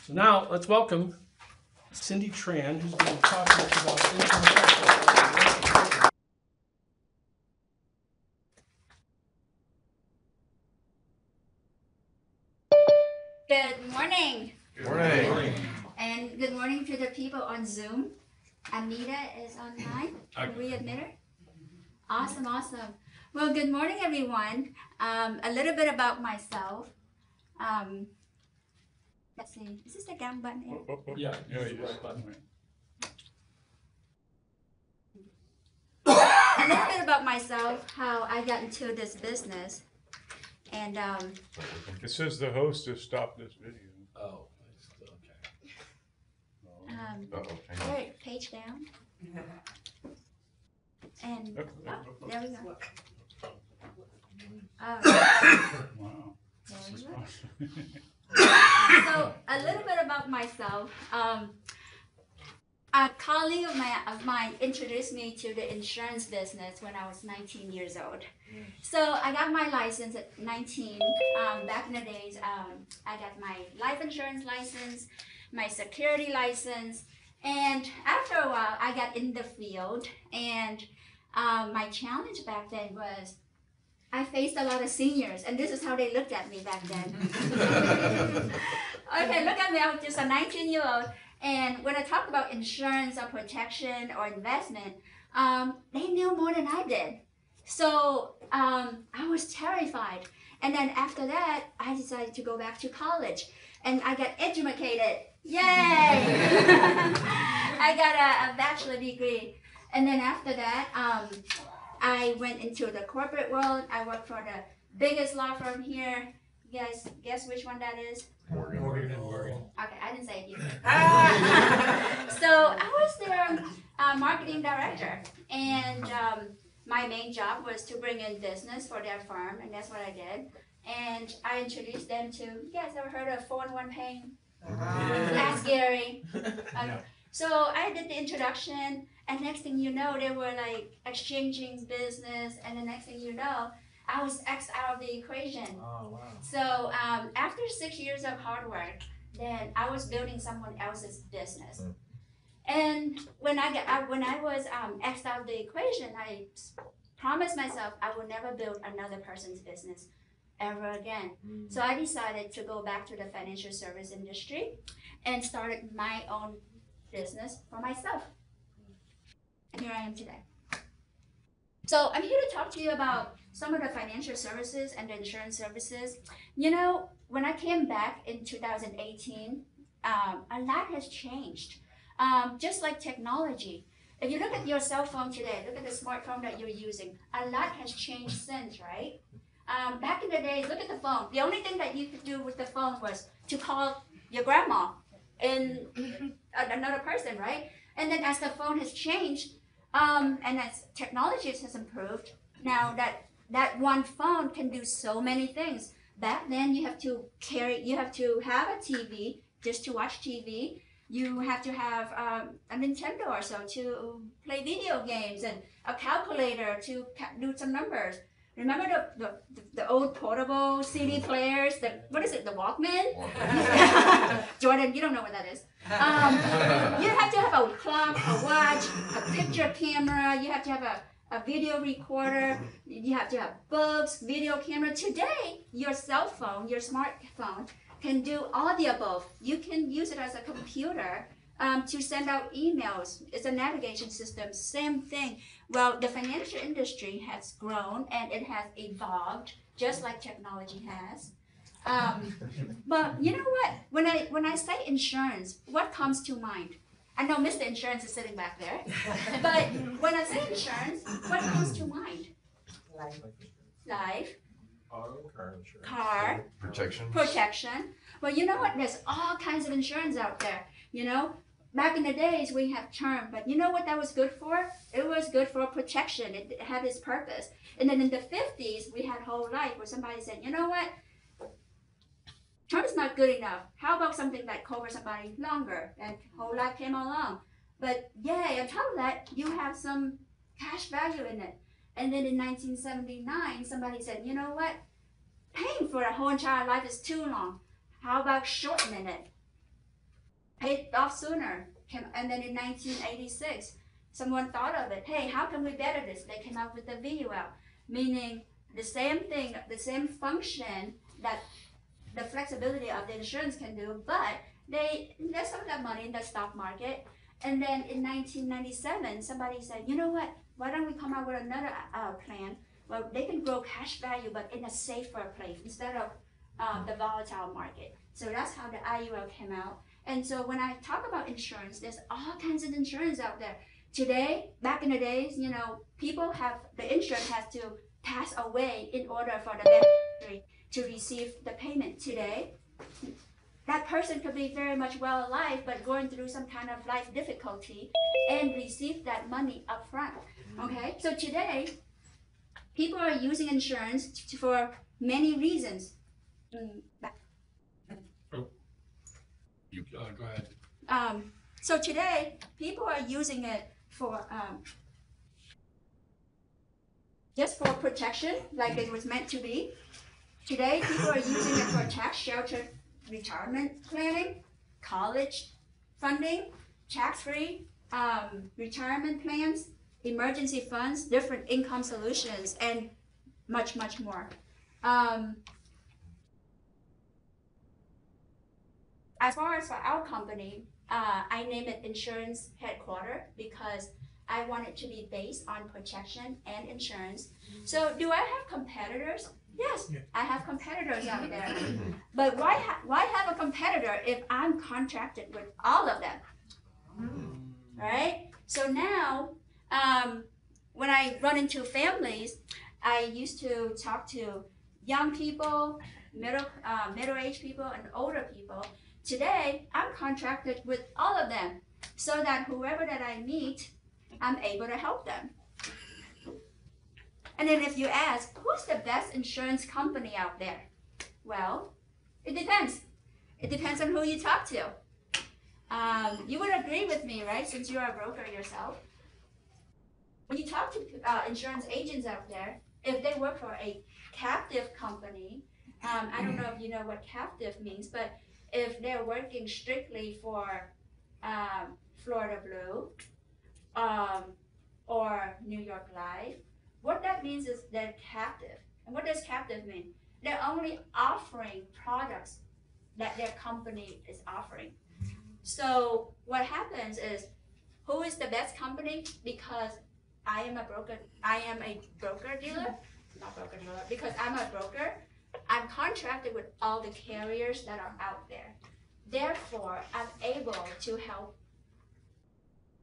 So now let's welcome Cindy Tran, who's going to talk to us about income. Good morning. Good morning. And good morning to the people on Zoom. Anita is online. Can we admit her? Awesome, awesome. Well, good morning, everyone. A little bit about myself. Let's see. Is this the down button here? Yeah, use the right button. A little bit about myself, how I got into this business. And It says the host has stopped this video. Oh, okay. all right, page down. And there we go. Wow. There we go. So a little bit about myself. A colleague of mine introduced me to the insurance business when I was 19 years old. So I got my license at 19. Back in the days, I got my life insurance license, my security license, and after a while, I got in the field. And my challenge back then was I faced a lot of seniors, and this is how they looked at me back then. Okay, look at me. I was just a 19-year-old. And when I talked about insurance or protection or investment, they knew more than I did. So I was terrified. And then after that, I decided to go back to college. And I got educated. Yay! I got a bachelor degree. And then after that, I went into the corporate world. I worked for the biggest law firm here. You guys guess which one that is? Morgan. Okay, I didn't say it either. So I was their marketing director, and my main job was to bring in business for their firm, and that's what I did. And I introduced them to, you guys ever heard of 4-in-1 Pain? Ask Gary. So I did the introduction, and next thing you know, they were like exchanging business, and the next thing you know, I was X'd out of the equation. Oh, wow. So after 6 years of hard work, then I was building someone else's business. And when I was X'd out of the equation, I promised myself I would never build another person's business ever again. So I decided to go back to the financial service industry and started my own business for myself. And here I am today. So I'm here to talk to you about some of the financial services and the insurance services. You know, when I came back in 2018, a lot has changed. Just like technology. If you look at your cell phone today, look at the smartphone that you're using, a lot has changed since, right? Back in the days, look at the phone. The only thing that you could do with the phone was to call your grandma and another person, right? And then as the phone has changed, and as technology has improved, now that one phone can do so many things. Back then, you have to have a TV just to watch TV. You have to have a Nintendo or so to play video games, and a calculator to do some numbers. Remember the old portable CD players? What is it? The Walkman? Jordan, you don't know what that is. You have to have a clock, a watch, a picture camera. You have to have a video recorder. You have to have books, video camera. Today, your cell phone, your smartphone, can do all the above. You can use it as a computer to send out emails. It's a navigation system, same thing. Well, the financial industry has grown and it has evolved just like technology has. But you know what? When I say insurance, what comes to mind? I know Mr. Insurance is sitting back there. But when I say insurance, what comes to mind? Life. Auto, car insurance. Car. Protection. Well, you know what? There's all kinds of insurance out there. You know, back in the days we have term, but you know what that was good for? It was good for protection. It had its purpose. And then in the 50s, we had whole life where somebody said, you know what? Term's not good enough. How about something that covers somebody longer? And whole life came along. But yay, on top of that, you have some cash value in it. And then in 1979, somebody said, you know what? Paying for a whole entire life is too long. How about shortening it? paid off sooner. And then in 1986, someone thought of it. Hey, how can we better this? They came up with the VUL, meaning the same thing, the same function that the flexibility of the insurance can do, but they invest some of that money in the stock market. And then in 1997, somebody said, you know what? Why don't we come out with another plan? Well, they can grow cash value, but in a safer place instead of the volatile market. So that's how the IUL came out. And so when I talk about insurance, there's all kinds of insurance out there. Today, back in the days, you know, the insurance has to pass away in order for the beneficiary to receive the payment. Today, that person could be very much well alive, but going through some kind of life difficulty and receive that money up front. Okay, so today, people are using insurance for many reasons. Go ahead. So today, people are using it for just for protection, like it was meant to be. Today, people are using it for tax shelter, retirement planning, college funding, tax-free retirement plans, emergency funds, different income solutions, and much, much more. As far as for our company, I named it Insurance Headquarters because I want it to be based on protection and insurance. So do I have competitors? Yes, I have competitors out there. But why have a competitor if I'm contracted with all of them? Right? So now, when I run into families, I used to talk to young people, middle-aged people, and older people. Today, I'm contracted with all of them so that whoever that I meet, I'm able to help them. And then if you ask, who's the best insurance company out there? Well, it depends. It depends on who you talk to. You would agree with me, right, since you're a broker yourself. When you talk to insurance agents out there, if they work for a captive company, I don't know if you know what captive means, but if they're working strictly for Florida Blue or New York Life, what that means is they're captive. And what does captive mean? They're only offering products that their company is offering. So what happens is, who is the best company? Because I am a broker dealer, not broker dealer, because I'm a broker, I'm contracted with all the carriers that are out there. Therefore, I'm able to help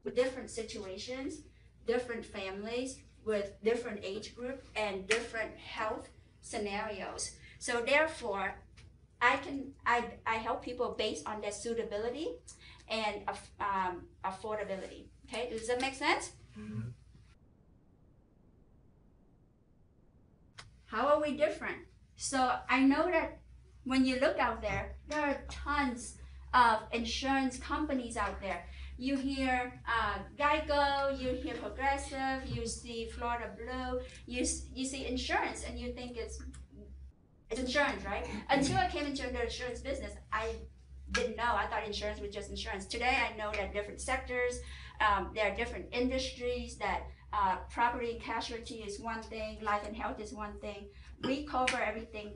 with different situations, different families, with different age group and different health scenarios. So therefore, I help people based on their suitability and affordability. Okay, does that make sense? Mm-hmm. How are we different? So I know that when you look out there, there are tons of insurance companies out there. You hear Geico, you hear Progressive, you see Florida Blue, you see insurance, and you think it's insurance, right? Until I came into the insurance business, I didn't know. I thought insurance was just insurance. Today, I know that different sectors, there are different industries, that property and casualty is one thing, life and health is one thing. We cover everything,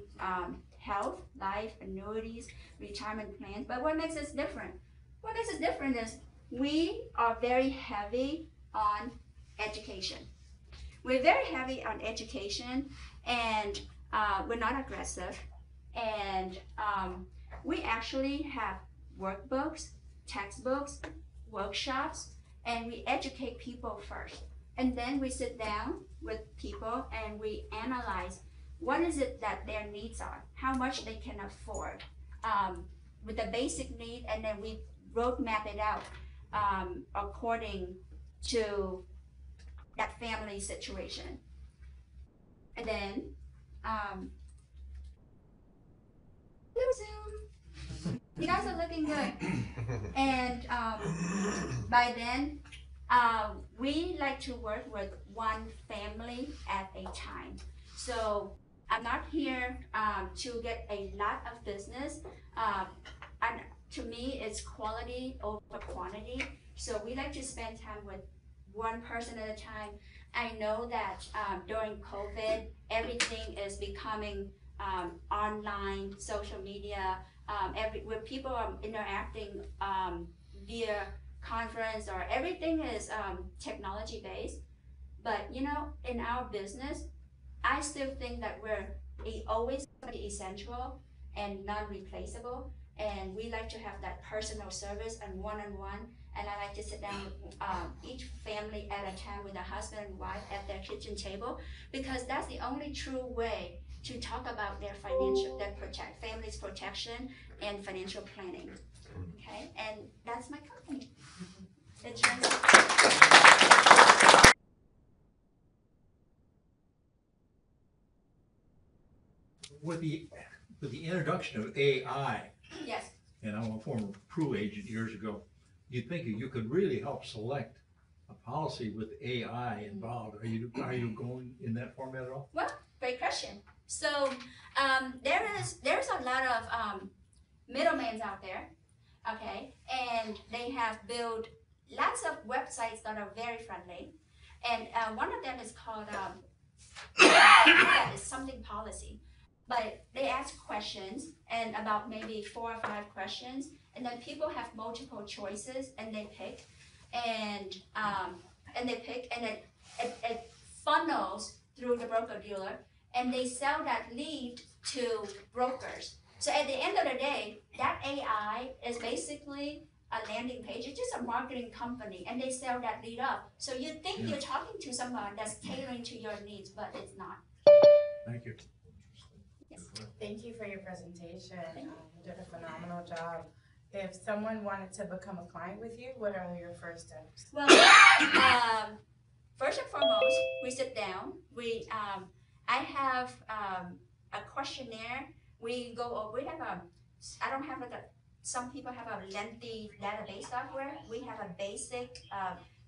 health, life, annuities, retirement plans. But what makes us different? What makes us different is we are very heavy on education. We're very heavy on education, and we're not aggressive. And we actually have workbooks, textbooks, workshops, and we educate people first. And then we sit down with people and we analyze what is it that their needs are, how much they can afford, with the basic need, and then we roadmap it out according to that family situation. And then, you guys are looking good. And by then, we like to work with one family at a time. So I'm not here to get a lot of business. to me, it's quality over quantity. So we like to spend time with one person at a time. I know that during COVID, everything is becoming online, social media, where people are interacting via conference or everything is technology based. But you know, in our business, I still think that we're always essential and non-replaceable. And we like to have that personal service and one-on-one. And I like to sit down with each family at a time with a husband and wife at their kitchen table, because that's the only true way to talk about their family's protection and financial planning. Okay, and that's my company. It's With the introduction of AI, yes. and I'm a former Pru agent years ago, you'd think you could really help select a policy with AI involved. Are you going in that format at all? Well, great question. So there's a lot of middlemen out there, okay, and they have built lots of websites that are very friendly, and one of them is called that is something policy, but they ask questions and about maybe 4 or 5 questions, and then people have multiple choices and they pick, and it funnels through the broker dealer, and they sell that lead to brokers. So at the end of the day, that AI is basically a landing page. It's just a marketing company, and they sell that lead up. So you think you're talking to someone that's tailoring to your needs, but it's not. Thank you. Thank you for your presentation. You did a phenomenal job. If someone wanted to become a client with you, what are your first steps? Well, first and foremost, we sit down. I have a questionnaire. We have I don't have some people have a lengthy database software. We have a basic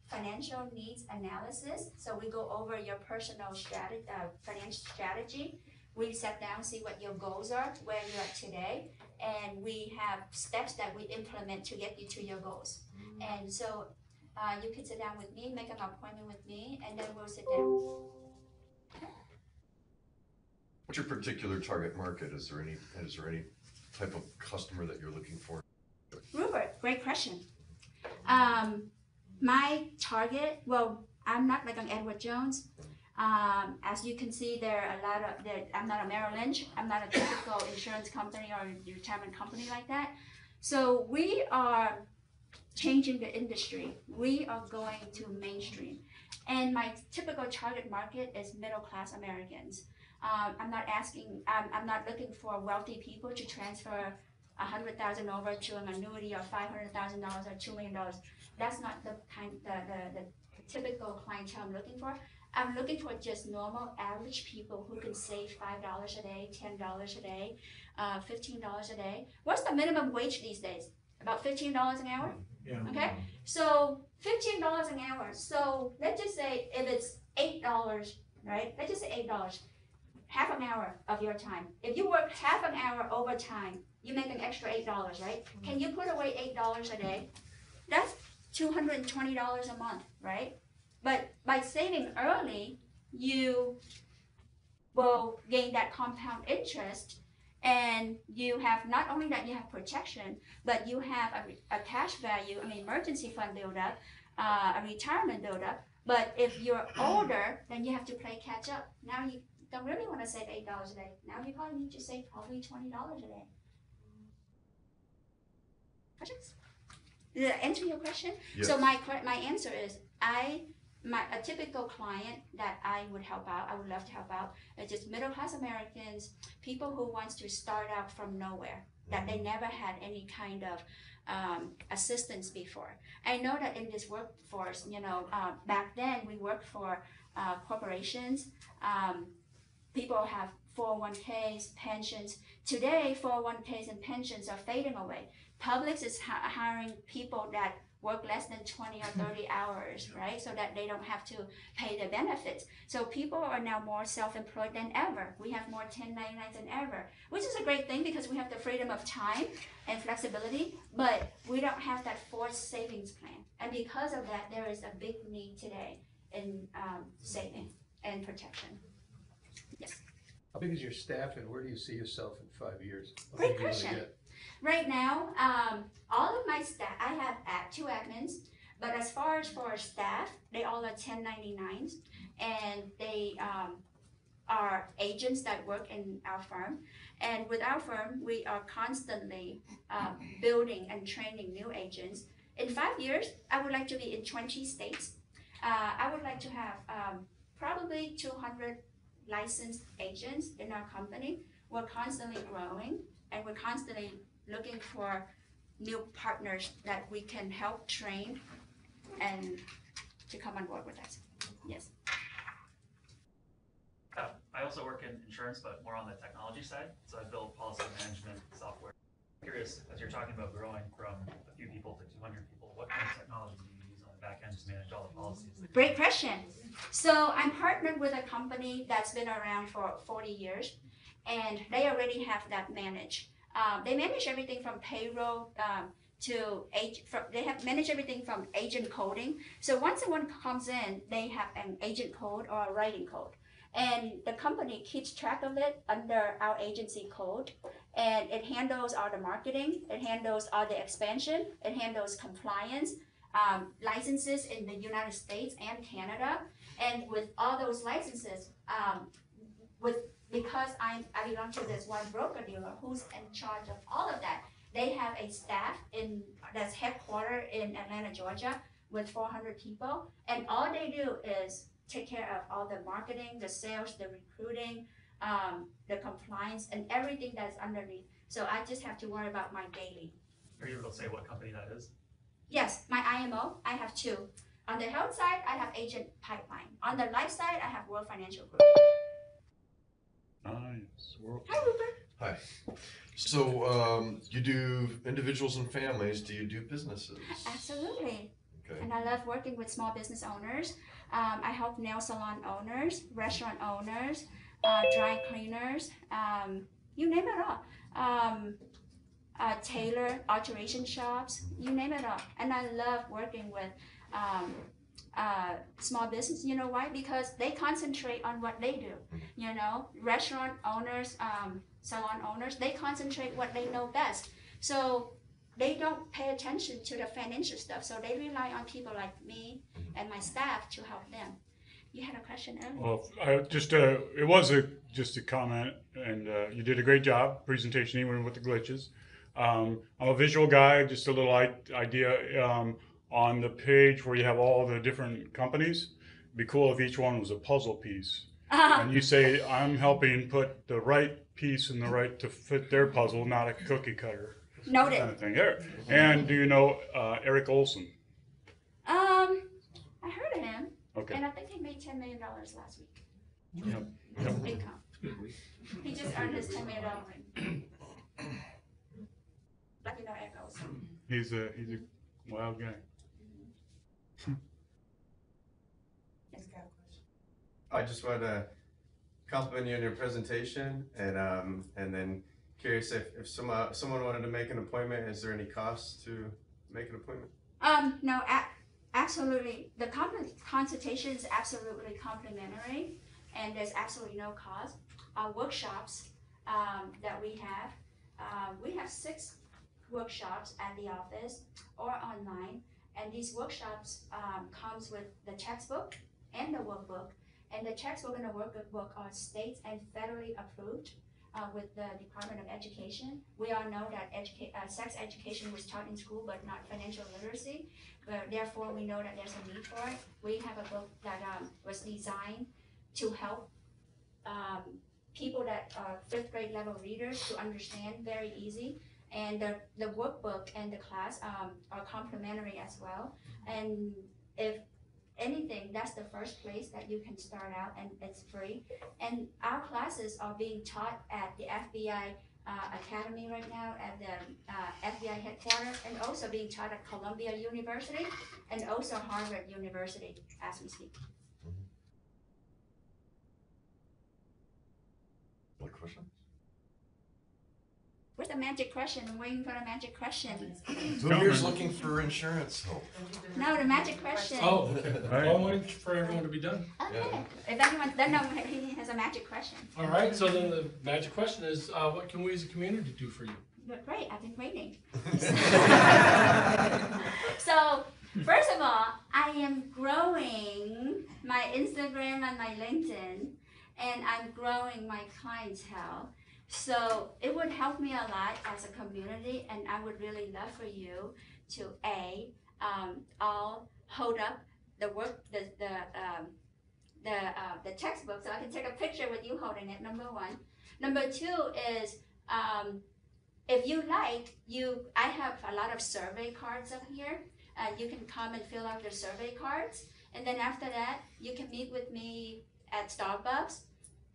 financial needs analysis. So we go over your personal financial strategy. We sit down, see what your goals are, where you're at today, and we have steps that we implement to get you to your goals. And so you can sit down with me, make an appointment with me, and then we'll sit down. What's your particular target market? Is there any type of customer that you're looking for? Rupert, great question. My target, well, I'm not like an Edward Jones. As you can see, there are a lot of, I'm not a Merrill Lynch, I'm not a typical insurance company or retirement company like that. So we are changing the industry. We are going to mainstream. And my typical target market is middle class Americans. I'm not looking for wealthy people to transfer $100,000 over to an annuity of $500,000 or $2 million. That's not the typical clientele I'm looking for. I'm looking for just normal, average people who can save $5 a day, $10 a day, $15 a day. What's the minimum wage these days? About $15 an hour? Yeah. Okay, so $15 an hour. So let's just say if it's $8, right? Let's just say $8, half an hour of your time. If you work half an hour overtime, you make an extra $8, right? Can you put away $8 a day? That's $220 a month, right? But by saving early, you will gain that compound interest, and you have not only that you have protection, but you have a cash value, an emergency fund buildup, a retirement buildup. But if you're older, then you have to play catch up. Now you don't really want to save $8 a day. Now you probably need to save probably $20 a day. Questions? Did that answer your question? Yes. So my answer is a typical client that I would help out, I would love to help out, is just middle class Americans, people who wants to start out from nowhere, that they never had any kind of assistance before. I know that in this workforce, back then we worked for corporations. People have 401ks, pensions. Today, 401ks and pensions are fading away. Publix is hiring people that work less than 20 or 30 hours, right? So that they don't have to pay the benefits. So people are now more self-employed than ever. We have more 1099s than ever, which is a great thing because we have the freedom of time and flexibility, but we don't have that forced savings plan. And because of that, there is a big need today in saving and protection. Yes. How big is your staff and where do you see yourself in 5 years? How Great big do you wanna question. get? Right now, all of my staff, I have 2 admins, but as far as for our staff, they all are 1099s, and they are agents that work in our firm. And with our firm, we are constantly building and training new agents. In 5 years, I would like to be in 20 states. I would like to have probably 200 licensed agents in our company. We're constantly growing, and we're constantly looking for new partners that we can help train and to come on board with us. Yes. I also work in insurance, but more on the technology side. So I build policy management software. Curious, as you're talking about growing from a few people to 200 people, what kind of technology do you use on the back end to manage all the policies? Great question. So I'm partnered with a company that's been around for 40 years, and they already have that managed. They manage everything from payroll they have managed everything from agent coding. So once someone comes in, they have an agent code or a writing code. And the company keeps track of it under our agency code. And it handles all the marketing, it handles all the expansion, it handles compliance, licenses in the United States and Canada. And with all those licenses, because I belong to this one broker dealer who's in charge of all of that, they have a staff that's headquartered in Atlanta, Georgia, with 400 people, and all they do is take care of all the marketing, the sales, the recruiting, the compliance, and everything that's underneath. So I just have to worry about my daily. Are you able to say what company that is? Yes, my IMO, I have 2. On the health side, I have Agent Pipeline. On the life side, I have World Financial Group. Nice. Hi, Rupert. Hi. So, you do individuals and families, do you do businesses? Absolutely. Okay. And I love working with small business owners. I help nail salon owners, restaurant owners, dry cleaners, you name it all. Tailor, alteration shops, you name it all. And I love working with small business. You know why? Because they concentrate on what they do. You know, restaurant owners, salon owners, they concentrate what they know best. So they don't pay attention to the financial stuff. So they rely on people like me and my staff to help them. You had a question earlier? Well, it was just a comment, and you did a great job presentation, even with the glitches. I'm a visual guy, just a little idea on the page where you have all the different companies. It'd be cool if each one was a puzzle piece. And you say, I'm helping put the right piece in the right to fit their puzzle, not a cookie cutter. Noted. Kind of thing. There. And do you know Eric Olson? I heard of him. Okay. And I think he made $10 million last week. Yep. Income. He just earned his $10 million ring. Like you know Eric Olson. He's a wild guy. He's got a question. I just want to compliment you on your presentation, and then curious if someone wanted to make an appointment, is there any cost to make an appointment? No, absolutely. The consultation is absolutely complimentary, and there's absolutely no cost. Our workshops that we have 6 workshops at the office or online, and these workshops comes with the textbook and the workbook. And the textbook and the workbook are state and federally approved with the Department of Education. We all know that sex education was taught in school, but not financial literacy. Therefore, we know that there's a need for it. We have a book that was designed to help people that are 5th grade level readers to understand very easy. And the workbook and the class are complimentary as well. And if anything, that's the first place that you can start out, and it's free. And our classes are being taught at the FBI academy right now at the FBI headquarters, and also being taught at Columbia University and also Harvard University as we speak. What question? Where's the magic question? I'm waiting for the magic question. Who here's looking for insurance help? No, the magic question. Oh, okay. Well, I'm waiting for everyone to be done. Okay. If anyone doesn't know, he has a magic question. All right, so then the magic question is, what can we as a community do for you? But great, I've been waiting. So, first of all, I am growing my Instagram and my LinkedIn, and I'm growing my clientele. So it would help me a lot as a community, and I would really love for you to all hold up the work, the textbook, so I can take a picture with you holding it. Number one. Number two is, if you like, I have a lot of survey cards up here. You can come and fill out the survey cards, and then after that, you can meet with me at Starbucks,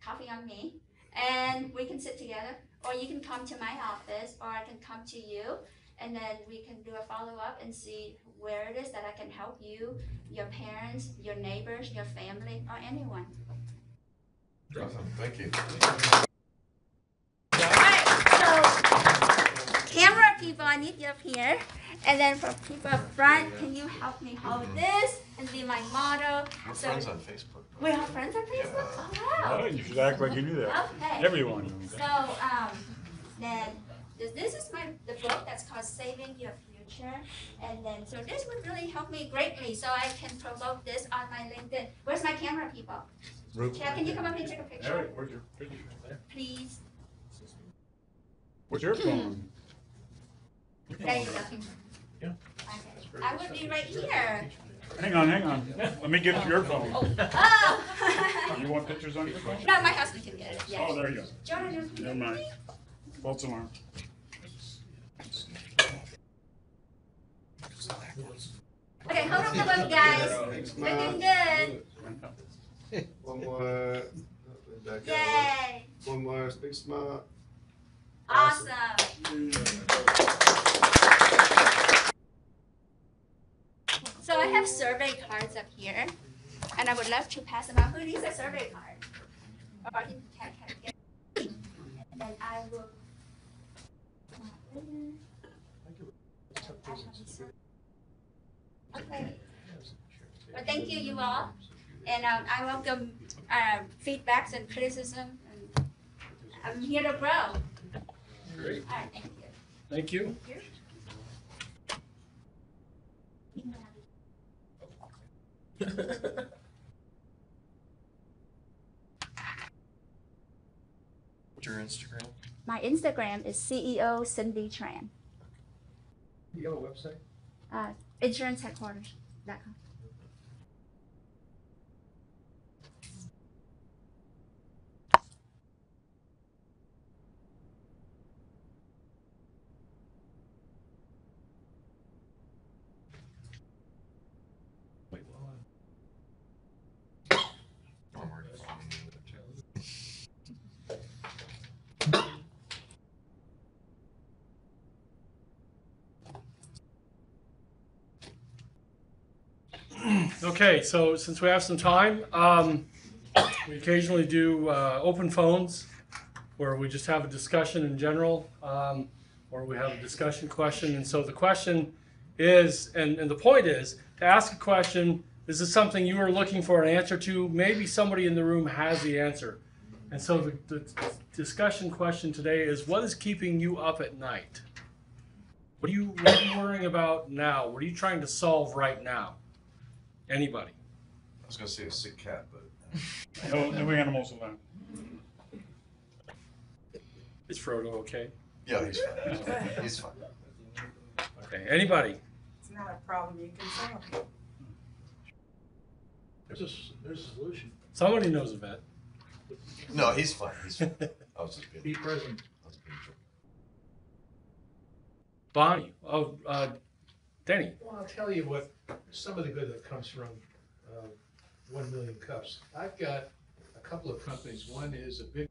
coffee on me. And we can sit together, or you can come to my office, or I can come to you, and then we can do a follow-up and see where it is that I can help you, your parents, your neighbors, your family, or anyone. Awesome, thank you. All right, so camera people, I need you up here. And then for people up front, can you help me hold this and be my model? We're So friends on Facebook. we are friends on Facebook? Oh, wow. Oh, you should act like you knew that. Okay. Everyone. So, then this is the book that's called Saving Your Future, and then so this would really help me greatly, so I can promote this on my LinkedIn. Where's my camera, people? Chad, can you come up and take a picture, Eric, where's your picture? please? What's your phone? There you go. Yeah. Okay. I would be right here. Hang on. Let me get your phone. Oh. You want pictures on your phone? No, my husband can get it. Yes. Oh, there you go. Jordan, Never mind. False alarm. Okay, hold up the web, guys. Looking good. One more. Back out. Yay. One more. Big smile. Awesome. So I have survey cards up here, and I would love to pass them out. Who needs a survey card? Or you can get it. And then I will. Okay. Well, thank you, you all, and I welcome feedbacks and criticism. And I'm here to grow. Great. All right, thank you. Thank you. What's your Instagram? My Instagram is CEO Cindy Tran. You have a website? Insuranceheadquarters.com. Okay, so since we have some time, we occasionally do open phones where we just have a discussion in general, or we have a discussion question. And so the question is, and the point is, to ask a question, this is something you are looking for an answer to. Maybe somebody in the room has the answer. And so the discussion question today is, what is keeping you up at night? What are you worrying about now? What are you trying to solve right now? Anybody? I was gonna say a sick cat, but. No animals allowed. Is Frodo okay? Yeah, he's fine. He's fine. Okay, anybody? It's not a problem you can solve. There's a solution. Somebody knows a vet. No, he's fine. He's fine. I was just being. Be present. I was being joking. Bonnie. Denny. Well, I'll tell you what, some of the good that comes from 1 million cups. I've got a couple of companies. One is a big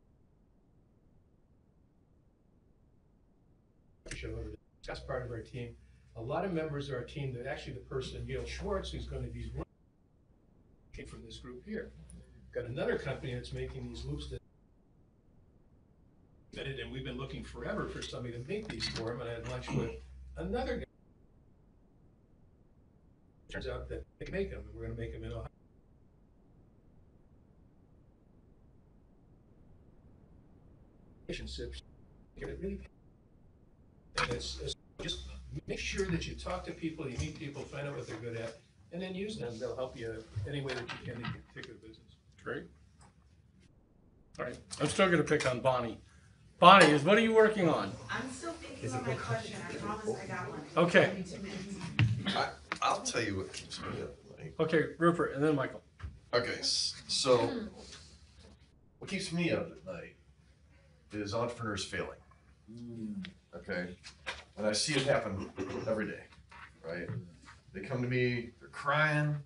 show. That's part of our team. A lot of members of our team, that actually the person, Neil Schwartz, who's going to be came from this group here. Got another company that's making these loops that, and we've been looking forever for somebody to make these for him, and I had lunch with another guy. Turns out that they make them, and we're going to make them in Ohio. Relationships, get it really, and it's just make sure that you talk to people, you meet people, find out what they're good at, and then use them. They'll help you any way that you can in your particular business. Great. All right, I'm still gonna pick on Bonnie. Bonnie, what are you working on? I'm still thinking on my question. I promise I got one. Okay. Give me 2 minutes. I'll tell you what keeps me up at night. Okay, Rupert, and then Michael. Okay, so what keeps me up at night is entrepreneurs failing. Okay, and I see it happen every day, right? They come to me, they're crying,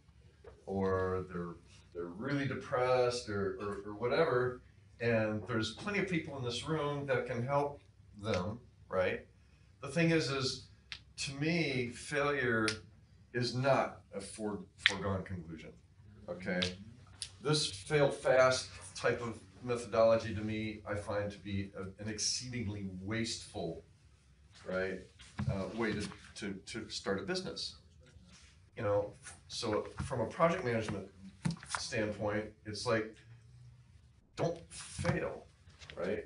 or they're really depressed, or whatever, and there's plenty of people in this room that can help them, right? The thing is to me, failure is not a foregone conclusion. Okay, this fail fast type of methodology to me, I find to be an exceedingly wasteful, right, way to start a business. You know, so from a project management standpoint, it's like, don't fail, right?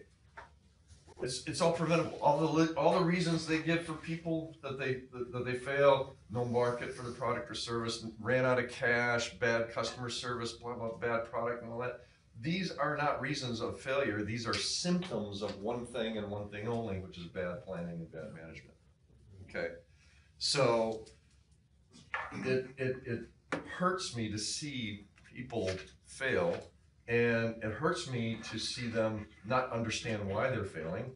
It's all preventable. All the reasons they give for people that they fail: no market for the product or service, ran out of cash, bad customer service, blah blah, bad product, and all that. These are not reasons of failure. These are symptoms of one thing and one thing only, which is bad planning and bad management. Okay, so it hurts me to see people fail, and it hurts me to see them not understand why they're failing.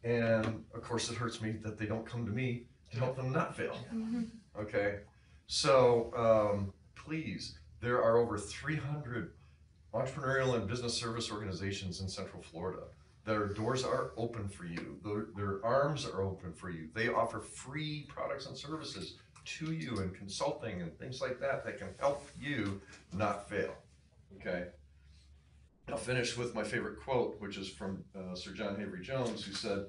And of course, it hurts me that they don't come to me to help them not fail. Okay, so please, there are over 300 entrepreneurial and business service organizations in Central Florida. Their doors are open for you. Their arms are open for you. They offer free products and services to you, and consulting and things like that can help you not fail. Okay. I'll finish with my favorite quote, which is from Sir John Avery Jones, who said,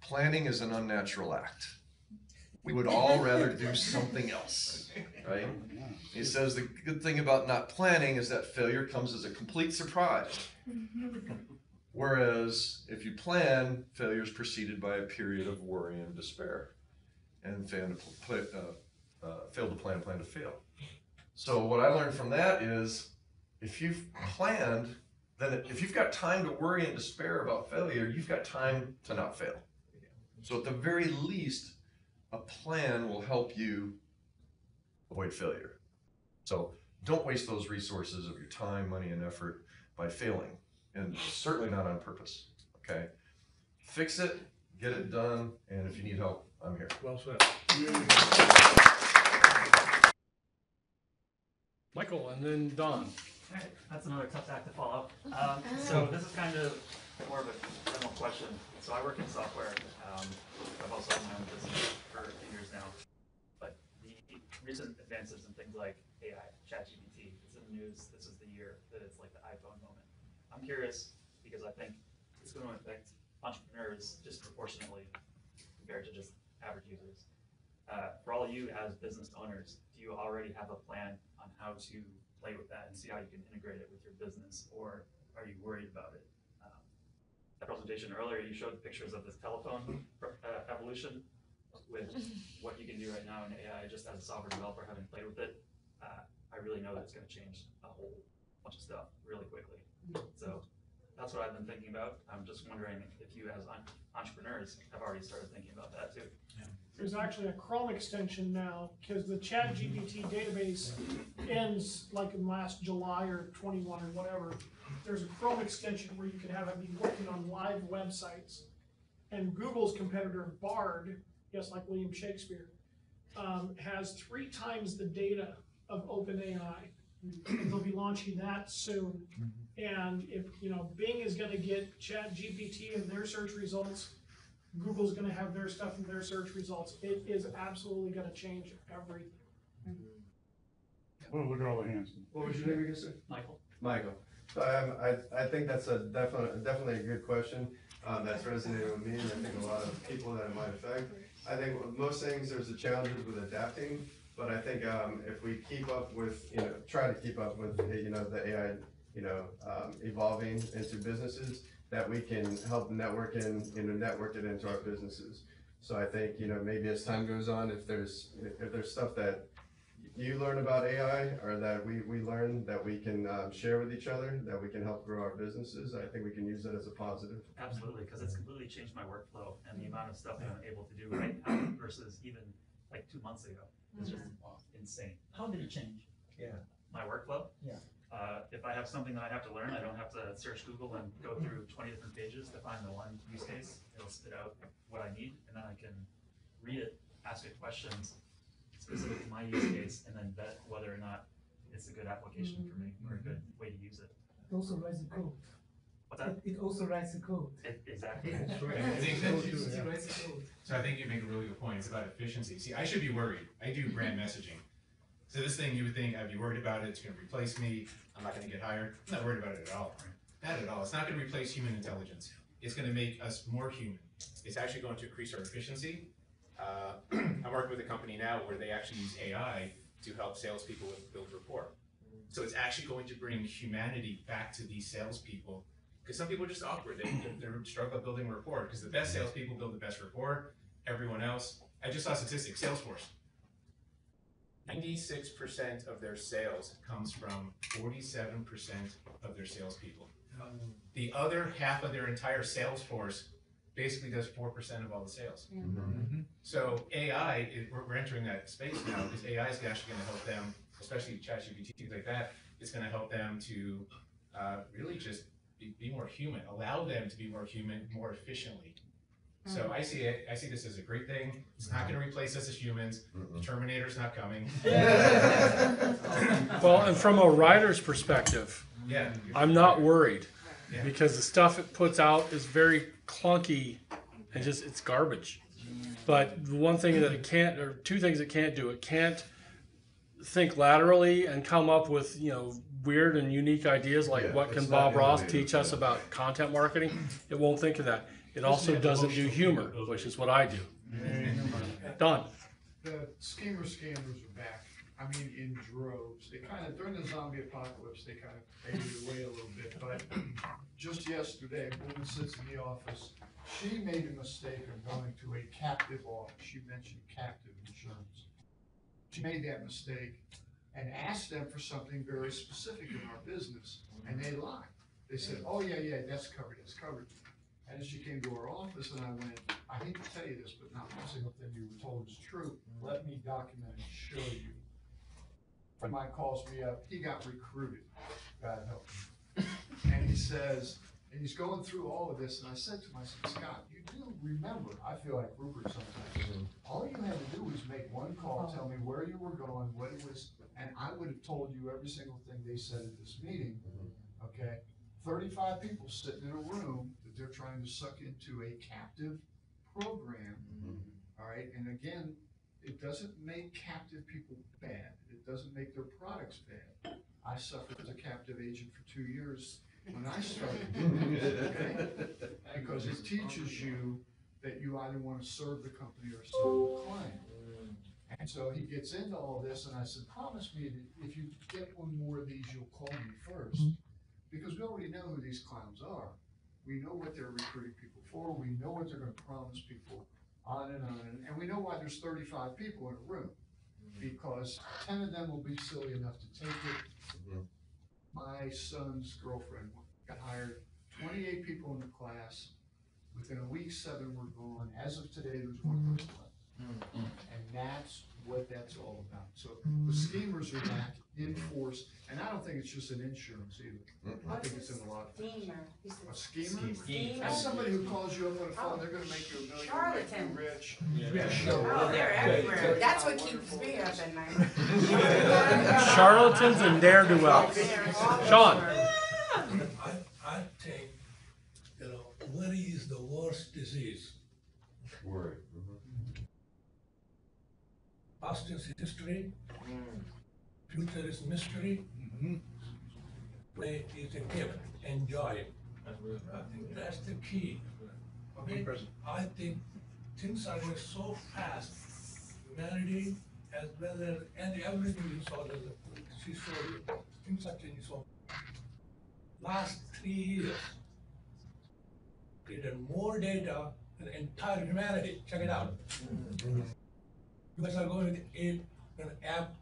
"Planning is an unnatural act. We would all rather do something else," right? He says the good thing about not planning is that failure comes as a complete surprise. Whereas if you plan, failure is preceded by a period of worry and despair, and fail to plan to fail. So what I learned from that is, if you've planned, then if you've got time to worry and despair about failure, you've got time to not fail. So at the very least, a plan will help you avoid failure. So don't waste those resources of your time, money, and effort by failing, and certainly not on purpose. Okay, fix it, get it done, and if you need help, I'm here. Well said. Michael, and then Don. All right, that's another tough act to follow. So this is kind of more of a general question. So I work in software. I've also had my own business for a few years now. But the recent advances in things like AI, ChatGPT, it's in the news. This is the year that it's like the iPhone moment. I'm curious because I think it's going to affect entrepreneurs disproportionately compared to just average users. For all of you as business owners, do you already have a plan on how to play with that and see how you can integrate it with your business, or are you worried about it? That presentation earlier, you showed pictures of this telephone evolution with what you can do right now in AI. Just as a software developer, having played with it, I really know that it's going to change a whole bunch of stuff really quickly. So that's what I've been thinking about. I'm just wondering if you as entrepreneurs have already started thinking about that too. There's actually a Chrome extension now, because the ChatGPT database ends like in last July or 21 or whatever. There's a Chrome extension where you can have it be working on live websites. And Google's competitor, Bard, just like William Shakespeare, has 3 times the data of OpenAI. They'll be launching that soon. And if Bing is going to get ChatGPT and their search results, Google's gonna have their stuff in their search results. It is absolutely gonna change everything. Oh, look at all the hands. What was your name again, sir? Michael? Michael. So I think that's a definitely a good question. That's resonated with me, and I think a lot of people that it might affect. I think with most things, there's the challenges with adapting, but I think if we keep up with, try to keep up with, the AI, evolving into businesses, that we can help network it into our businesses. So I think, maybe as time goes on, if there's stuff that you learn about AI or that we learn that we can share with each other, that we can help grow our businesses, I think we can use that as a positive. Absolutely, because it's completely changed my workflow and the amount of stuff that I'm able to do right now versus even like 2 months ago. It's just insane. How did it change? Yeah. My workflow? Yeah. If I have something that I have to learn, I don't have to search Google and go through 20 different pages to find the one use case. It'll spit out what I need, and then I can read it, ask it questions specific to my use case, and then vet whether or not it's a good application for me or a good way to use it. It also writes the code. What's that? It also writes the code. Exactly. That's right. I think that It writes the code. So I think you make a really good point. It's about efficiency. See, I should be worried. I do brand messaging. So this thing, you would think I'd be worried about it. It's going to replace me. I'm not going to get hired. I'm not worried about it at all. Not at all. It's not going to replace human intelligence. It's going to make us more human. It's actually going to increase our efficiency. I'm working with a company now where they actually use AI to help salespeople build rapport. So it's actually going to bring humanity back to these salespeople, because some people are just awkward. They're struggling building rapport, because the best salespeople build the best rapport. Everyone else, I just saw statistics, Salesforce. 96% of their sales comes from 47% of their salespeople. The other half of their entire sales force basically does 4% of all the sales. So AI, we're entering that space now, because AI is actually going to help them, especially ChatGPT, things like that. It's going to help them to really just be more human, allow them to be more human more efficiently. So I see this as a great thing. It's not going to replace us as humans. The Terminator's not coming. Well, and from a writer's perspective, Yeah. I'm not worried Yeah. because the stuff it puts out is very clunky and it's garbage. But the one thing that it can't, or two things it can't do, it can't think laterally and come up with, weird and unique ideas like what can it's not Bob Ross innovative, teach us yeah. about content marketing. It won't think of that. It also doesn't do humor, which is what I do. Done. The scammers are back. I mean, in droves. They kind of, during the zombie apocalypse, they kind of faded away a little bit. But just yesterday, a woman sits in the office. She made a mistake of going to a captive office. She mentioned captive insurance. She made that mistake and asked them for something very specific in our business, and they lied. They said, "Oh yeah, that's covered. It's covered." And she came to our office, and I went, "I hate to tell you this, but not one single thing you were told is true. Let me document and show you." A friend of mine calls me up. He got recruited. God help him. And he says, and he's going through all of this, and I said to him, I said, "Scott, you do remember, I feel like Rupert sometimes. All you had to do was make one call, tell me where you were going, what it was, and I would have told you every single thing they said at this meeting, okay? 35 people sitting in a room that they're trying to suck into a captive program, all right? And again, it doesn't make captive people bad. It doesn't make their products bad. I suffered as a captive agent for 2 years when I started doing this, okay? Because it teaches you that you either want to serve the company or serve the client. And so he gets into all this, and I said, "Promise me that if you get one more of these, you'll call me first." Because we already know who these clowns are. We know what they're recruiting people for. We know what they're going to promise people on and on. And we know why there's 35 people in a room. Because 10 of them will be silly enough to take it. My son's girlfriend got hired, 28 people in the class. Within a week, 7 were gone. As of today, there's 1 person left. And that's what that's all about. So the schemers are back in force, and I don't think it's just an insurance either. I think it's in a lot of things. A schemer? That's somebody who calls you up on the phone, they're gonna make you $1 million, make you rich. Oh, they're everywhere. That's what keeps me up at night. Charlatans and ne'er-do-wells. Sean. I think, money is the worst disease. Worry. Past is history, future is mystery, play is a gift, enjoy it. I think that's the key. Okay? I think things are going so fast. Humanity as well as and everything you saw, she showed you, things are changing so fast. Last 3 years, created more data than the entire humanity. Check it out. You guys are going with an app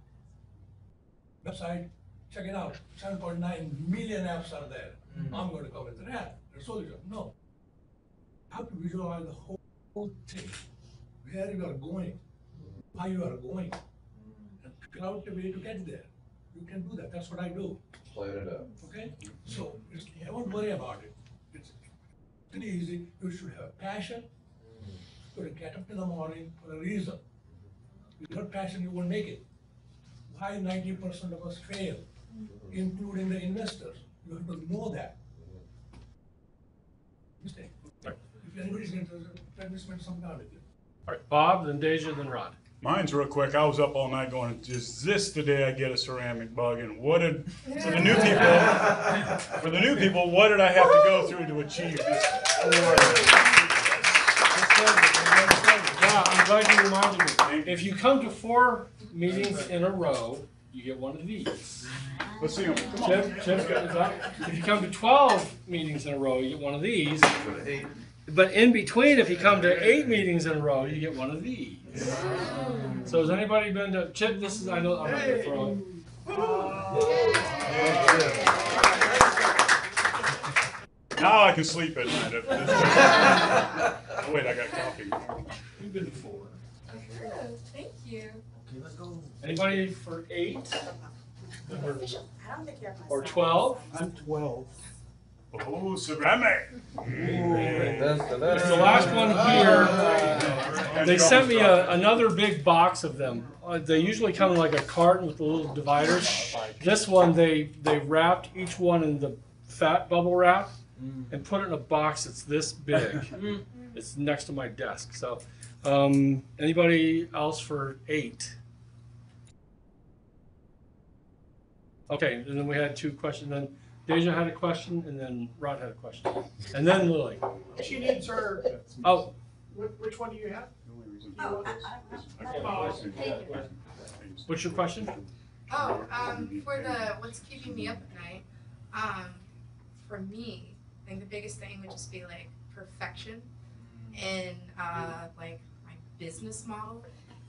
website. Check it out. 7.9 million apps are there. I'm going to come with an app. A solution. No. You have to visualize the whole thing. Where you are going, how you are going, and figure out the way to get there. You can do that. That's what I do. Plan it out. Okay? So don't worry about it. It's pretty easy. You should have passion. You should get up in the morning for a reason. Without passion, you won't make it. Why 90% of us fail, including the investors? You have to know that. Mistake. If anybody's interested, let me spend some time with you. All right, Bob, then Deja, then Rod. Mine's real quick. I was up all night going, is this the day I get a ceramic bug? And what did, for the new people, what did I have to go through to achieve this? Yeah, I'm glad you reminded me. If you come to 4 meetings in a row, you get one of these. Let's see them. If you come to 12 meetings in a row, you get one of these. But in between, if you come to 8 meetings in a row, you get one of these. So has anybody been to Chip? This is I know I'm not gonna throw it. Now I can sleep at night. Oh, wait, I got coffee. You've been to 4. Thank you. Okay, let's go. Anybody for 8? I don't think you're my Or size. 12? I'm 12. Oh, ceramic. It's the last one here. They sent me another big box of them. They usually come in like a carton with the little dividers. This one, they wrapped each one in the fat bubble wrap and put it in a box that's this big. It's next to my desk. So, anybody else for 8? Okay, and then we had 2 questions. Then Deja had a question, and then Rod had a question, and then Lily. She needs her. Oh, Which one do you have? what's your question? Oh, for the what's keeping me up at night, for me, I think the biggest thing would just be like perfection in like my business model,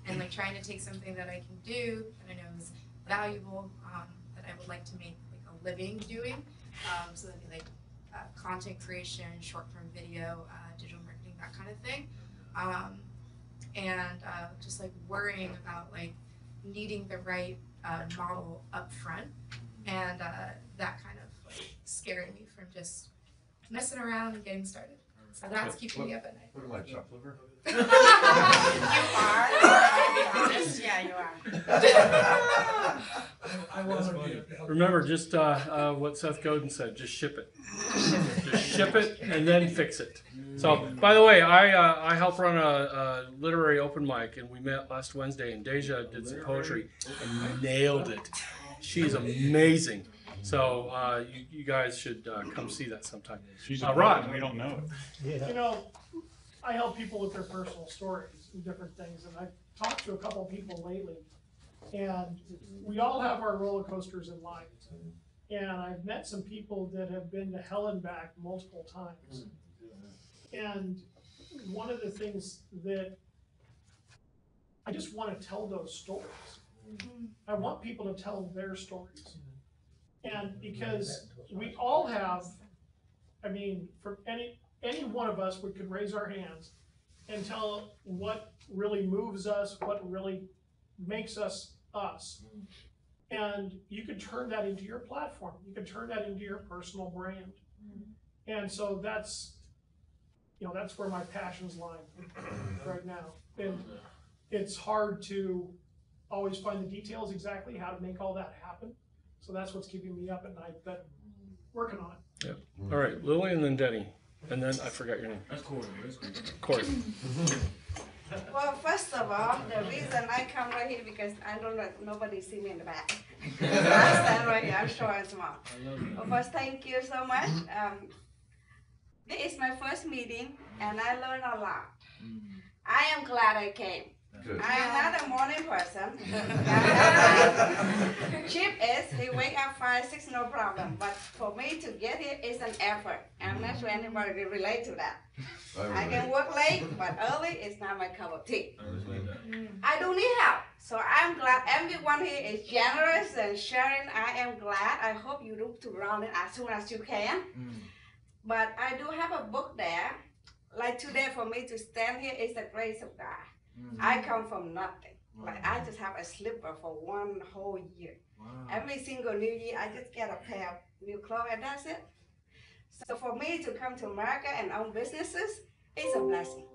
and like trying to take something that I can do that I know is valuable, that I would like to make like a living doing. So that'd be like content creation, short-form video, digital marketing, that kind of thing. And just like worrying about like needing the right model up front, and that kind of like scaring me from just messing around and getting started. So that's keeping me up at night. Look at my chopped liver. You are. To be honest, yeah, you are. I want to Remember, just what Seth Godin said: just ship it. Just ship it and then fix it. So, by the way, I help run a literary open mic, and we met last Wednesday, and Deja did some poetry and nailed it. She's amazing. So you guys should come see that sometime. She's Rod, we don't know it. You know, I help people with their personal stories and different things, and I've talked to a couple of people lately, and we all have our roller coasters in life. And I've met some people that have been to hell and back multiple times. And one of the things that I just want to tell those stories. I want people to tell their stories. And because we all have, I mean, for any one of us, we could raise our hands and tell what really moves us, what really makes us us. And you could turn that into your platform. You could turn that into your personal brand. And so that's, you know, that's where my passions lie right now. And it's hard to always find the details exactly how to make all that happen. So that's what's keeping me up at night, but working on it. Yep. All right, Lily and then Denny. And then I forgot your name. That's Corey. Corey. Well, first of all, the reason I come right here because I don't let nobody see me in the back. So I stand right here. I'm short and small. Well, first, thank you so much. This is my first meeting, and I learned a lot. I am glad I came. Good. I am not a morning person. Chip is, he wake up 5, 6, no problem. But for me to get here is an effort. I'm not sure anybody will relate to that. I can work late, but early is not my cup of tea. I do need help. So I'm glad everyone here is generous and sharing. I am glad. I hope you look to run it as soon as you can. But I do have a book there. Like today for me to stand here is the grace of God. I come from nothing. Like I just have a slipper for one whole year. Every single new year I just get a pair of new clothes and that's it. So for me to come to America and own businesses is a blessing.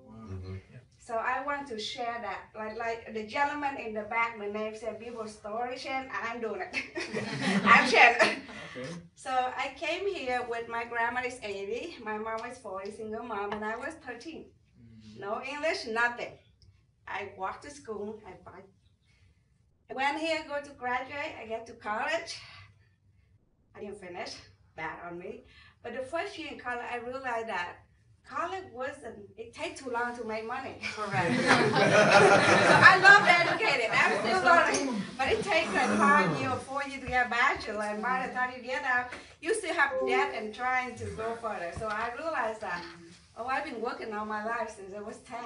So I want to share that. Like the gentleman in the back, the name said Bible Story, and I'm doing it. I'm sharing. So I came here with my grandma is 80, my mom is 40, single mom, and I was 13. No English, nothing. I walked to school, I went here, go to graduate, I get to college. I didn't finish, bad on me. But the first year in college, I realized that college it takes too long to make money. Correct. So I love educated, I'm still learning. But it takes like 5 years or 4 years to get a bachelor, and by the time you get out, you still have debt and trying to go further. So I realized that, I've been working all my life since I was 10.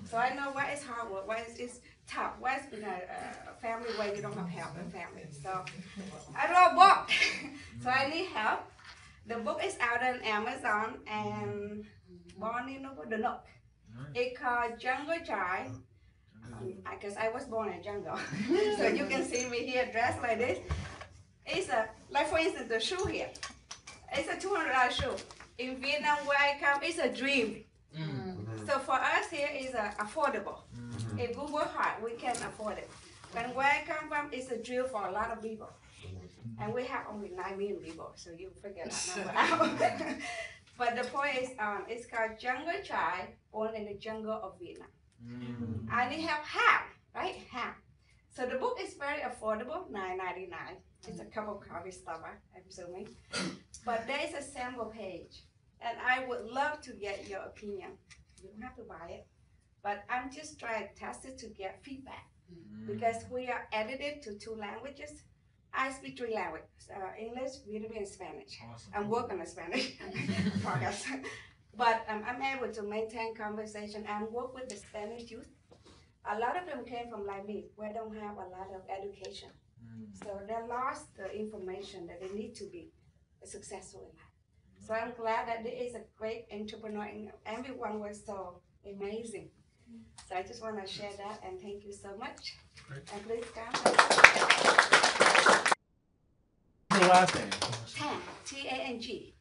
So I know what is hard work, what is tough, what is a family where you don't have help in family. So I wrote a book, so I need help. The book is out on Amazon and born in the Nook. It's called Jungle Child. Because I was born in jungle. So you can see me here dressed like this. It's like for instance, the shoe here. It's a $200 shoe. In Vietnam, where I come, it's a dream. So for us here, it's affordable. If we work hard, we can afford it. But where I come from, it's a dream for a lot of people. And we have only 9 million people, so you figure that number out. But the point is, it's called Jungle Child, born in the jungle of Vietnam. I need help how, right? How. So the book is very affordable, $9.99. It's a cup of coffee stopper, I'm assuming. But there is a sample page, and I would love to get your opinion. You don't have to buy it, but I'm just trying to test it to get feedback. Because we are edited to 2 languages. I speak 3 languages, English, Vietnamese, and Spanish. I'm working on Spanish, progress. But I'm able to maintain conversation and work with the Spanish youth. A lot of them came from like me, where they don't have a lot of education. So they lost the information that they need to be successful in life. So I'm glad that there is a great entrepreneur and everyone was so amazing. So I just want to share that and thank you so much. Great. And please come. Your last name? Tang, T-A-N-G.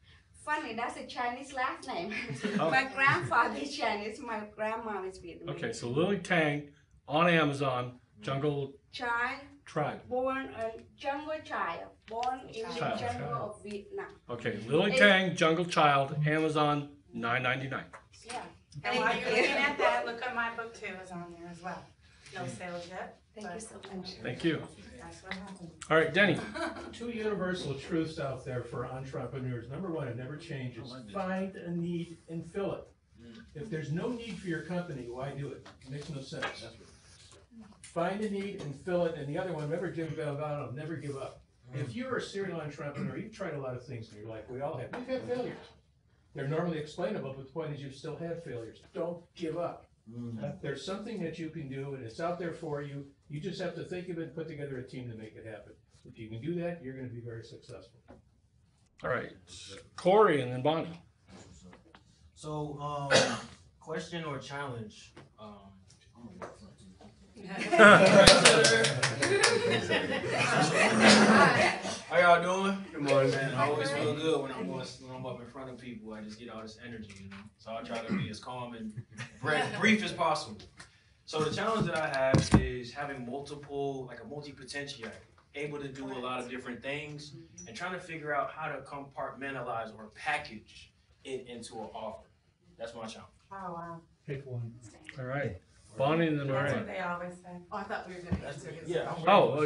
Funny, that's a Chinese last name. My grandfather is Chinese, my grandma is Vietnamese. Okay, so Lily Tang on Amazon, Jungle Child. Tribe. Born Jungle Child, born in the jungle of Vietnam. Okay, Lily Tang, Jungle Child, Amazon, $9.99. Yeah. And while you're looking at that, look at my book too, is on there as well. No sales yet. Thank you so much. Thank you. That's what happened. All right, Denny. 2 universal truths out there for entrepreneurs. Number 1, it never changes. Find a need and fill it. If there's no need for your company, why do it? It makes no sense. Find a need and fill it. And the other one, remember Jim Valvano, never give up. If you're a serial entrepreneur, you've tried a lot of things in your life. We all have. We've had failures. They're normally explainable, but the point is you've still had failures. Don't give up. There's something that you can do, and it's out there for you. You just have to think of it and put together a team to make it happen. If you can do that, you're going to be very successful. All right, Corey and then Bonnie. So, question or challenge? How y'all doing? Good morning. Man, I always feel good when I'm up in front of people. I just get all this energy, you know. So I'll try to be as calm and brief as possible. So the challenge that I have is having like a multi-potentiality, able to do a lot of different things, and trying to figure out how to compartmentalize or package it into an offer. That's my challenge. Oh, wow. Pick one. All right. Bonnie and then That's Ray. what they always say. Oh, I thought we were gonna answer his Yeah. question. Oh,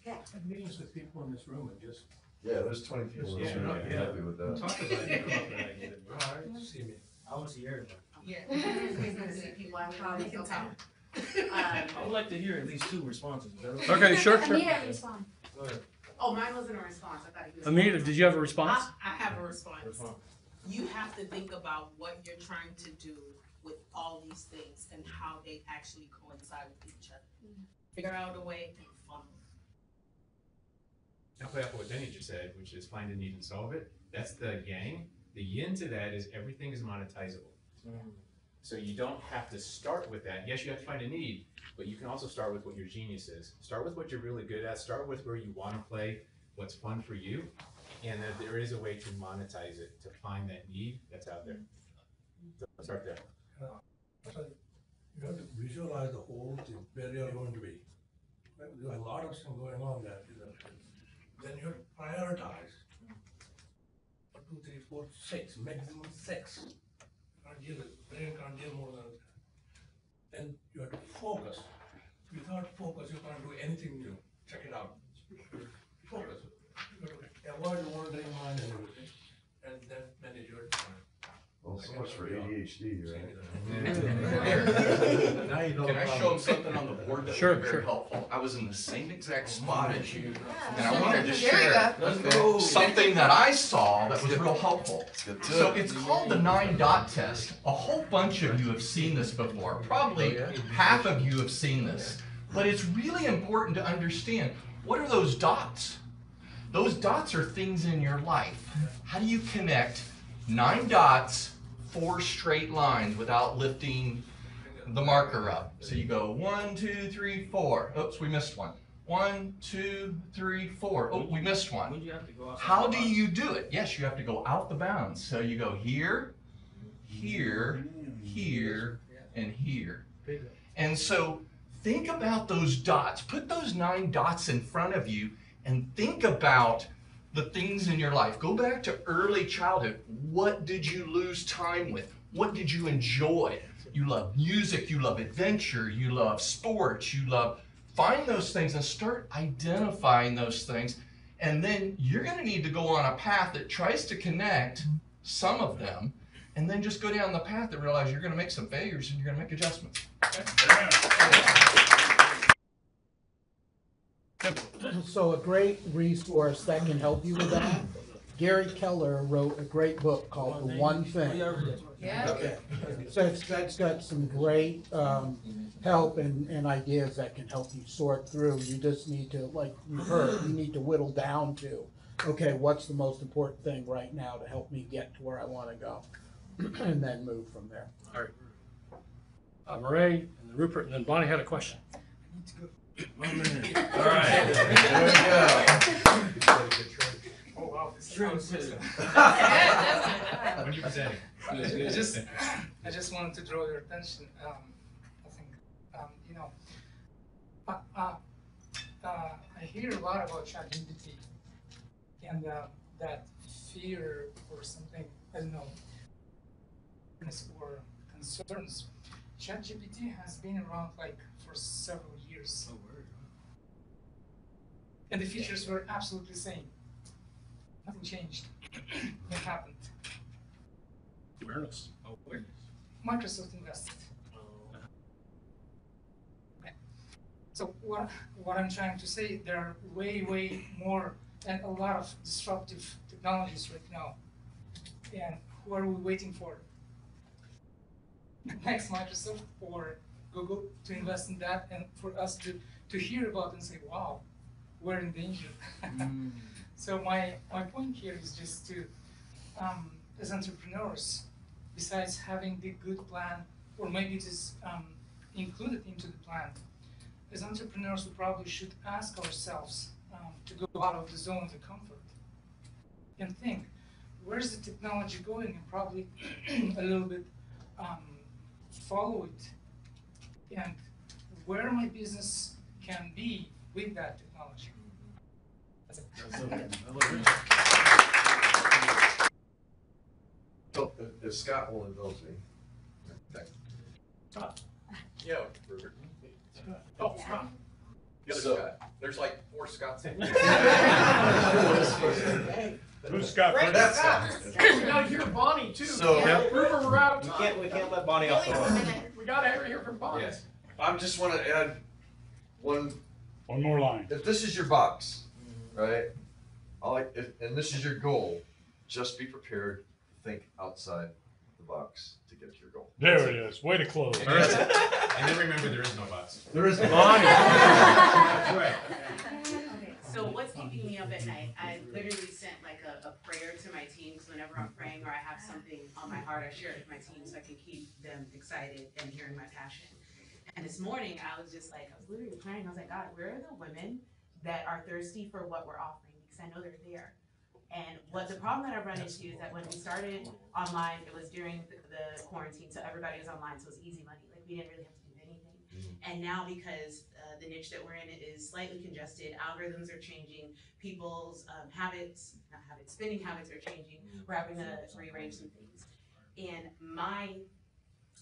Have meetings with people in this room and just. Yeah, there's 20 people in this room. I'm happy with that. Talk about it, come up with an idea. All right, see me. I was here. Yeah. People on comments, can okay. talk. I would like to hear at least 2 responses. Is that Okay, sure. Anita, respond. Go ahead. Oh, mine wasn't a response, I thought he was. Anita, did you have a response? I have a response. Response. You have to think about what you're trying to do with all these things and how they actually coincide with each other. Figure out a way to funnel. I'll play off what Denny just said, which is find a need and solve it. That's the yang. The yin to that is everything is monetizable. So you don't have to start with that. Yes, you have to find a need, but you can also start with what your genius is. Start with what you're really good at. Start with where you want to play, what's fun for you, and that there is a way to monetize it, to find that need that's out there. So start there. You have to visualize the whole thing, where you are going to be. There are a lot of stuff going on there. Then you have to prioritize. 1, 2, 3, 4, 6, maximum 6. Brain can't deal more than that. Then you have to focus. Without focus, you can't do anything new. Check it out. Focus. You have to avoid wandering mind and everything, and then manage your time. Well, so much for ADHD, right? Now you know. Can I show them something on the board that Sure, would be very sure. helpful? I was in the same exact spot as you, and I Yeah. wanted to There you share go. Let's go. Something that I saw that was real helpful. So it's called the 9-dot test. A whole bunch of you have seen this before. Probably half of you have seen this. But it's really important to understand, what are those dots? Those dots are things in your life. How do you connect 9 dots, 4 straight lines without lifting the marker up? So you go 1, 2, 3, 4. Oops, we missed one. 1, 2, 3, 4. Oh, we missed one. How do you do it? Yes, you have to go out the bounds. So you go here, here, here, and here. And so think about those dots. Put those 9 dots in front of you and think about the things in your life. Go back to early childhood. What did you lose time with? What did you enjoy? You love music, you love adventure, you love sports, you love, find those things and start identifying those things. And then you're gonna need to go on a path that tries to connect some of them, and then just go down the path and realize you're gonna make some failures and you're gonna make adjustments. So a great resource that can help you with that, Gary Keller wrote a great book called The One Thing. Yeah. Okay. So that's got some great help and ideas that can help you sort through. You just need to, like you've heard, you need to whittle down to, okay, what's the most important thing right now to help me get to where I want to go? And then move from there. All right. Murray and then Rupert and then Bonnie had a question. All right. There we go. Oh, wow. True, too. What you presenting? I just wanted to draw your attention. I think, you know, I hear a lot about ChatGPT and that fear or something, I don't know, or concerns. ChatGPT has been around like for several years. Oh, word. And the features were absolutely the same. Nothing changed. What happened? Awareness. Awareness. Microsoft invested. Okay. So what I'm trying to say, there are way more and a lot of disruptive technologies right now. And who are we waiting for? Next Microsoft or Google to invest in that and for us to hear about and say, wow, we're in danger. So my point here is just to, as entrepreneurs, besides having the good plan, or maybe it is included into the plan, as entrepreneurs, we probably should ask ourselves to go out of the zone of comfort and think, where's the technology going, and probably a little bit follow it, and where my business can be with that technology. That's it. So, if Scott will indulge me. Yeah, Rupert. Oh, Scott. The other Scott. There's like 4 Scotts in Who's Scott? Right, that's Scott. We gotta hear Bonnie too. So- Rupert, we're out of time. We can't let Bonnie off the hook. We gotta hear from Bonnie. Yes. I just want to add one more line. If this is your box, right? And this is your goal, just be prepared to think outside the box to get to your goal. There it is. Way to close. And then remember, there is no box. There is no Bonnie. That's right. Okay, so what's keeping me up at night? I literally sent like a prayer to my team, because whenever I'm praying or I have something on my heart, I share it with my team so I can keep them excited and hearing my passion. And this morning, I was just like, I was literally praying. I was like, God, where are the women that are thirsty for what we're offering? Because I know they're there. And what the problem that I run into is that when we started online, it was during the quarantine, so everybody was online, so it was easy money. Like, we didn't really have to do anything. And now, because the niche that we're in is slightly congested, algorithms are changing, people's spending habits are changing, we're having to rearrange some things. And my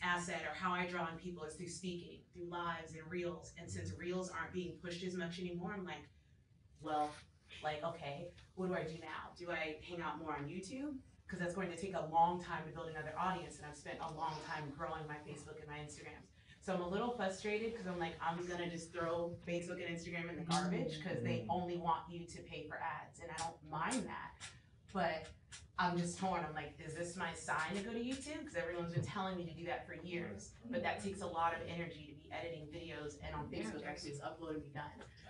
asset, or how I draw on people, is through speaking, through lives and reels. And since reels aren't being pushed as much anymore, I'm like, well, okay, what do I do now? Do I hang out more on YouTube? Because that's going to take a long time to build another audience, and I've spent a long time growing my Facebook and my Instagrams. So I'm a little frustrated, because I'm like, I'm gonna just throw Facebook and Instagram in the garbage, because they only want you to pay for ads, and I don't mind that. But I'm just torn. I'm like, is this my sign to go to YouTube? Because everyone's been telling me to do that for years. But that takes a lot of energy to be editing videos, and on Facebook, actually, it's upload and be done.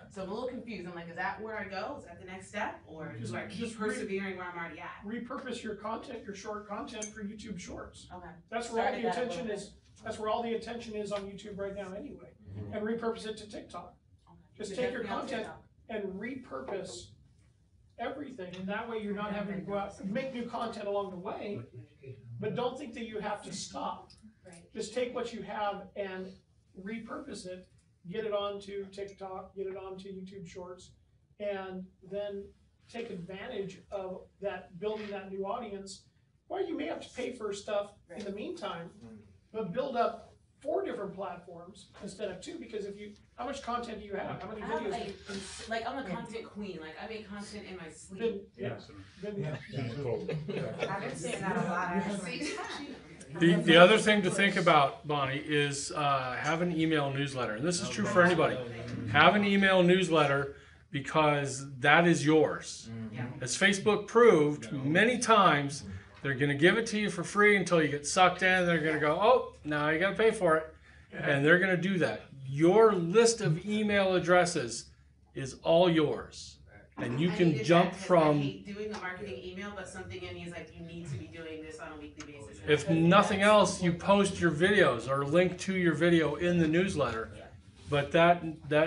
So I'm a little confused. I'm like, is that where I go? Is that the next step? Or do I keep persevering where I'm already at? Repurpose your content, your short content, for YouTube Shorts. Okay. That's where all the attention is. That's where all the attention is on YouTube right now anyway. And repurpose it to TikTok. Just take your content and repurpose everything, and that way you're not having to go out and make new content along the way, but don't think that you have to stop. Just take what you have and repurpose it, get it onto TikTok, get it onto YouTube Shorts, and then take advantage of that, building that new audience. Well, you may have to pay for stuff in the meantime, but build up 4 different platforms instead of 2, because how much content do you have? How many videos? Like I'm a content queen. Like I make content in my sleep. I've been seeing that a lot, actually. The other thing to think about, Bonnie, is have an email newsletter. And this is true for anybody. Have an email newsletter, because that is yours. As Facebook proved many times, they're going to give it to you for free until you get sucked in. They're going to go, oh, now you got to pay for it. And they're going to do that. Your list of email addresses is all yours. And you can jump from... I hate doing a marketing email, but something in me is like, you need to be doing this on a weekly basis. If nothing else, you post your videos or link to your video in the newsletter. But that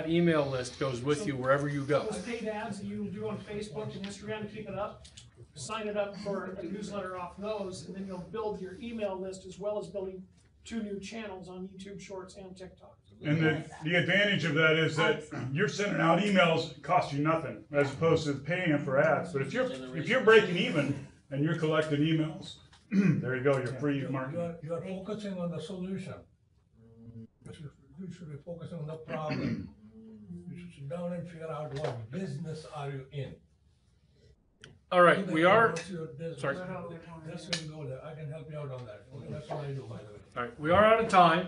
email list goes with you wherever you go. Those paid ads that you do on Facebook and Instagram to keep it up, sign it up for a newsletter off those, and then you'll build your email list, as well as building 2 new channels on YouTube Shorts and TikTok. And the advantage of that is that you're sending out emails that cost you nothing, as opposed to paying for ads. But if you're breaking even and you're collecting emails, there you go, you're free marketing. You are focusing on the solution. You should be focusing on the problem. You should sit down and figure out what business are you in. All right, we are... Sorry. That's when you go there. I can help you out on that. That's what I do, by the way. All right, we are out of time.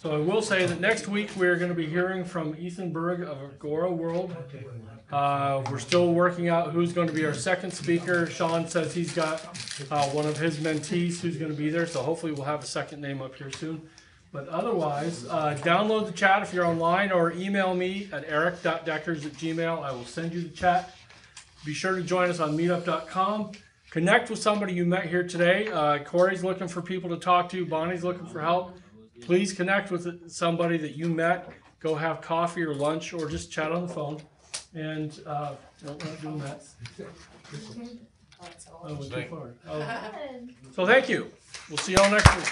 So I will say that next week we're going to be hearing from Ethan Berg of Agora World. We're still working out who's going to be our second speaker. Sean says he's got one of his mentees who's going to be there, so hopefully we'll have a second name up here soon. But otherwise, download the chat if you're online, or email me at eric.deckers@gmail.com. I will send you the chat. Be sure to join us on meetup.com. Connect with somebody you met here today. Corey's looking for people to talk to. Bonnie's looking for help. Please connect with somebody that you met. Go have coffee or lunch, or just chat on the phone. And no, we're not doing that. Oh, went too far. Oh. So thank you. We'll see you all next week.